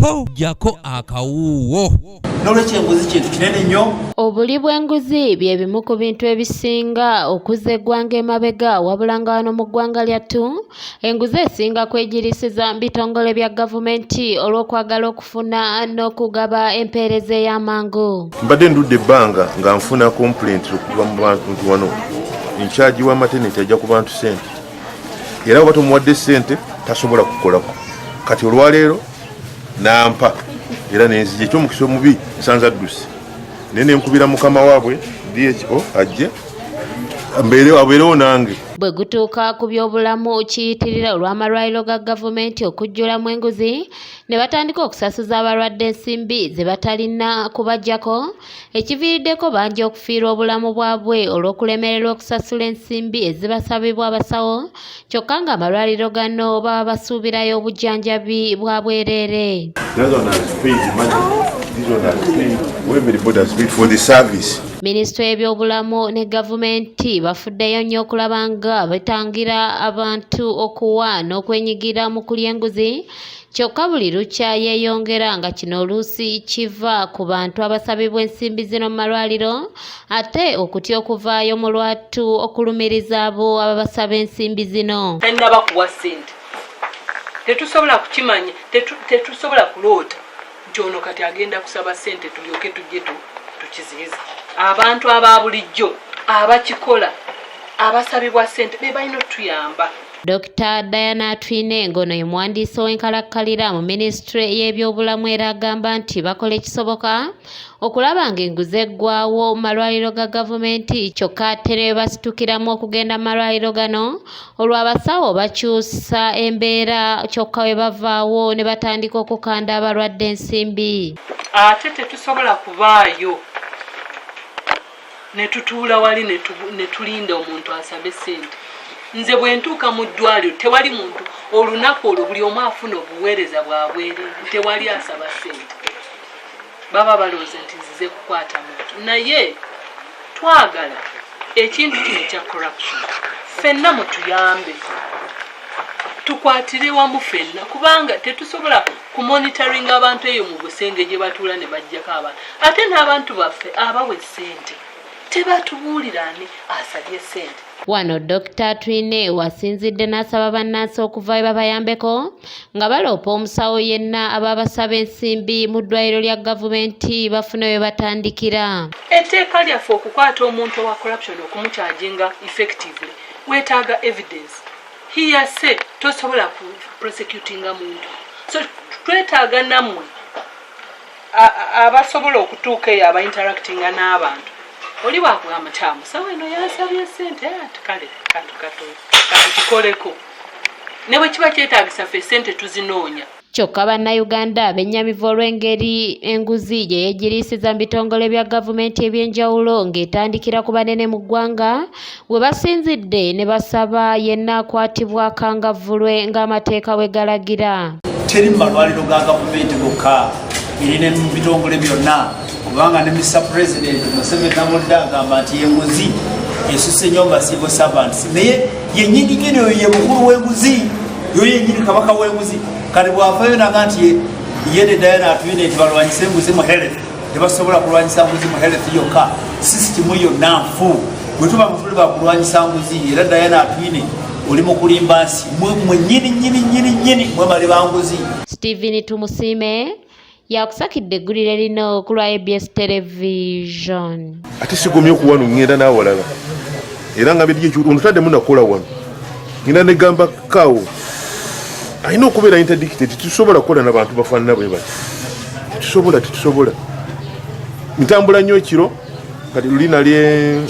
po jako akawuwo. Nolwekyo enguzi kintu kinene nnyo. Obuli bw'enguzi bye bimu ku bintu ebisinga okuza eggwanga emabega wabula nga wano mu ggwanga lyattu enguzi esinga kwegirisiza mu bitongole bya gavumenti olw'okwagala okufuna n'okugaba empeereza ey'amangu. Mbadde ndudde ebbanga nga nfuna complaint okuva mu bantu wano incharge wa maternity ajja ku bantu ssente era oba tomuwadde ssente tasobola kukolako kati olwaleero nampa era nenzija ekyomukisa omubi nsanza addusi naye nenkubira mukama waabwe DHO ajje abeerewo nange. Bwe gutuuka ku by'obulamu kiyitirira olw'amalwaliro ga gavumenti okujjulamu enguzi ne batandika okusasuza abalwadde ensimbi ze batalina kubajjako ekiviiriddeko bangi okufiirwa obulamu bwabwe olw'okulemererwa okusasula ensimbi ezibasabibwa abasawo kyokka nga amalwaliro gano baba basuubirayo obujjanjabi bwa bwereere. Minisitule y'ebyobulamu ne gavumenti bafuddeyo nnyo okulaba nga batangira abantu okuwa n'okwenyigira mu kulya enguzi kyokka buli lukya yeeyongera nga kino oluusi kiva ku bantu abasabibwa ensimbi zino mu malwaliro ate okutya okuvaayo mu lwatu okulumiriza abo ababasaba ensimbi zino. Tannaba kuwa ssente tetusobola kukimanya tetusobola kuloota nti ono kati agenda kusaba ssente tulyoke tujje tukiziyiza. Abantu aba bulijjo abakikola abasabibwa ssente be balina otuyamba. Dr. Diana Atwine ngono ye muwandiisi w'enkalakkalira mu minisitule y'ebyobulamu era agamba nti bakola ekisoboka okulaba nga enguzi eggwaawo mu malwaliro ga gavumenti kyokka ate ne basitukiramu okugenda mu malwaliro gano olwo abasawo bakyusa embeera kyokka we bavaawo ne batandika okukanda abalwadde ensimbi. Ate tetusobola kuvaayo ne tutuula wali ne tulinda omuntu asabe ssente. Nze bwe ntuuka mu ddwaliro tewali muntu olunaku olwo buli omu afuna obuweereza bwa bwereere tewali asaba ssente. Baba balowooza nti nzize kukwata muntu naye twagala ekintu kino kya corruption ffenna mutuyambe tukwatire wamu ffenna kubanga tetusobola kumonitoringa abantu eyo mu busenge gye batuula ne bajjako abantu ate n'abantu baffe abawa ssente tebatubuulira ani asabye ssente. Wano Dr. Atwine wasinzidde n'asaba bannansi okuvaayo babayambeko nga baloopa omusawo yenna ababasaba ensimbi mu ddwaliro lya gavumenti bafune we batandikira. Etteeka lyaffe okukwata omuntu owa corruption okumukyajinga effectively weetaaga evidence. Hiyase tosobola ku prosecutinga muntu. So twetaaga nammwe abasobola okutuuka eyo aba interactinga n'abantu. Oli wakugamba kyamu sawa eno yasabye ssente kale katukoleko ne bwe kiba kyetaagisa ffe ssente tuzinoonya. Kyokka bannayuganda bennyamivu olw'engeri enguzi gye yeegiriisiza mu bitongole bya gavumenti eby'enjawulo ng'etandikira ku banene mu ggwanga we basinzidde ne basaba yenna akwatibwa akangavvulwe ng'amateeka bwe galagira. Teri mu malwaliro ga gavumenti gokka erine mu bitongole byonna kubanga ne Mr. President Museveni Namodde agamba nti enguzi esusse nnyo mu civil servants naye yennyini gino ye mukulu w'enguzi yo yennyini kabaka w'enguzi kati bw'afaayo naga nti ye ne Diana Atwine nti balwanyisa enguzi mu health tebasobola kulwanyisa nguzi mu health yokka sisitimu yonna nfu bwe tuba mutule bakulwanyisa nguzi era Diana Atwine oli mu kulimba nsi mwe nnyini mwemale banguzi. Stephen Tumusiime yakusakidde eggulire lino ku lwa ABS Television. Ate sigomye okuwano ngenda n'awalala era nga biri ekyo ontadde munakola wano ngenda negamba kawo alina okubeera interdicted tetusobola kukola n'abantu bafaanana bwe bati tetusobola ntambula nnyo ekiro kati luli nalye